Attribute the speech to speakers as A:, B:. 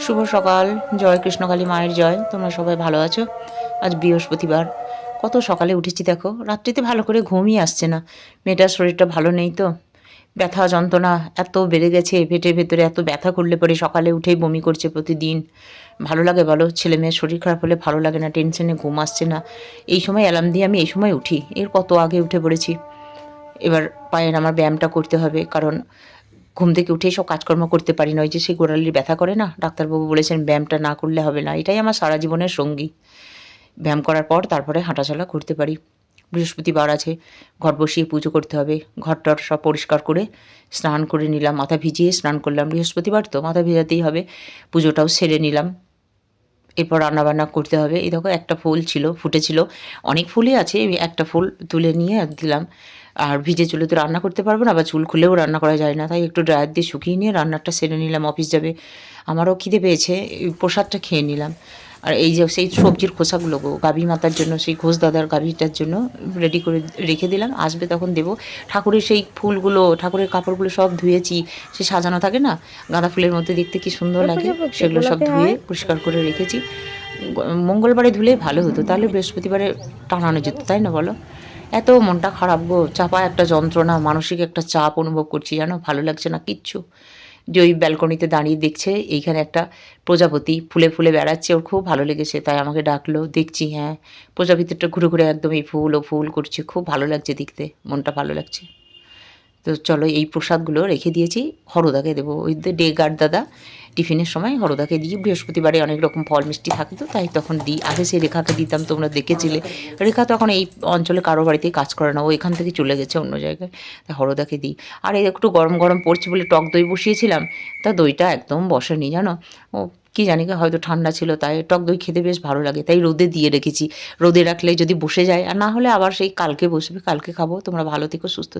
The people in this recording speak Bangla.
A: শুভ সকাল। জয় কৃষ্ণকালী মায়ের জয়। তোমরা সবাই ভালো আছো? আজ বৃহস্পতিবার। কত সকালে উঠেছি দেখো। রাত্রিতে ভালো করে ঘুমই আসছে না। মেয়েটার শরীরটা ভালো নেই তো। ব্যথা যন্ত্রণা এত বেড়ে গেছে, পেটের ভেতরে এত ব্যথা করলে পরে সকালে উঠেই বমি করছে প্রতিদিন। ভালো লাগে বলো? ছেলে মেয়ের শরীর খারাপ হলে ভালো লাগে না, টেনশনে ঘুম আসছে না। এই সময় অ্যালার্ম দিয়ে আমি এই সময় উঠি। এর কত আগে উঠে পড়েছি। এবার পায়ের আমার ব্যায়ামটা করতে হবে, কারণ ঘুম থেকে উঠেই সব কাজকর্ম করতে পারি না। ওই যে সেই গোড়ালির ব্যথা করে না, ডাক্তারবাবু বলেছেন ব্যায়ামটা না করলে হবে না। এটাই আমার সারা জীবনের সঙ্গী। ব্যায়াম করার পর তারপরে হাঁটাচলা করতে পারি। বৃহস্পতিবার আছে, ঘট বসিয়ে পুজো করতে হবে। ঘরটর সব পরিষ্কার করে স্নান করে নিলাম, মাথা ভিজিয়ে স্নান করলাম। বৃহস্পতিবার তো মাথা ভেজাতেই হবে। পুজোটাও সেরে নিলাম। এরপর রান্নাবান্না করতে হবে। এই দেখো একটা ফুল ছিল, ফুটেছিল। অনেক ফুলই আছে, আমি একটা ফুল তুলে নিয়ে দিলাম। আর ভিজে চুলে তো রান্না করতে পারবো না, বা চুল খুলেও রান্না করা যায় না, তাই একটু ড্রায়ার দিয়ে শুকিয়ে নিয়ে রান্নাটা সেরে নিলাম। অফিস যাবে, আমারও খিদে পেয়েছে, এই প্রসাদটা খেয়ে নিলাম। আর এই যে সেই সবজির খোসাগুলো গো, গাভী মাতার জন্য, সেই ঘোষ দাদার গাভীটার জন্য রেডি করে রেখে দিলাম, আসবে তখন দেবো। ঠাকুরের সেই ফুলগুলো, ঠাকুরের কাপড়গুলো সব ধুয়েছি। সে সাজানো থাকে না, গাঁদা ফুলের মধ্যে দেখতে কি সুন্দর লাগে,
B: প্রজাপতি
A: সেগুলো সব
B: গোলাপি
A: ধুয়ে
B: হয়।
A: পরিষ্কার করে রেখেছি। মঙ্গলবারে ধুলে ভালো হতো, তাহলে বৃহস্পতিবারে টানানো যেত, তাই না বলো? এত মনটা খারাপ গো, চাপা একটা যন্ত্রণা, মানসিক একটা চাপ অনুভব করছি, জানো? ভালো লাগছে না কিচ্ছু। যে ওই ব্যালকনিতে দাঁড়িয়ে দেখছে, এইখানে একটা প্রজাপতি ফুলে ফুলে বেড়াচ্ছে, ওর খুব ভালো লেগেছে, তাই আমাকে ডাকলো। দেখছি, হ্যাঁ, প্রজাপতিটা ঘুরে ঘুরে একদম এই ফুল ও ফুল করছে, খুব ভালো লাগছে দেখতে, মনটা ভালো লাগছে। তো চলো, এই প্রসাদগুলো রেখে দিয়েছি, হরদাকে দেবো। ওই ডে গার্ড দাদা টিফিনের সময় হরদাকে দিই। বৃহস্পতিবারে অনেক রকম ফল মিষ্টি থাকে তো, তাই তখন দিই। আগে সেই রেখাকে দিতাম, তোমরা দেখেছিলে। রেখা তখন এই অঞ্চলে কারো বাড়িতেই কাজ করে না, ও এখান থেকে চলে গেছে অন্য জায়গায়, তাই হরদাকে দিই। আর এই একটু গরম গরম পড়ছে বলে টক দই বসিয়েছিলাম, তা দইটা একদম বসেনি, জানো? ও কি জানি, হয়তো ঠান্ডা ছিল, তাই টক দই খেতে বেশ ভালো লাগে, তাই রোদে দিয়ে রেখেছি। রোদে রাখলে যদি বসে যায়, আর না হলে আবার সেই কালকে বসবে, কালকে খাবো। তোমরা ভালো থেকো, সুস্থ থেকো।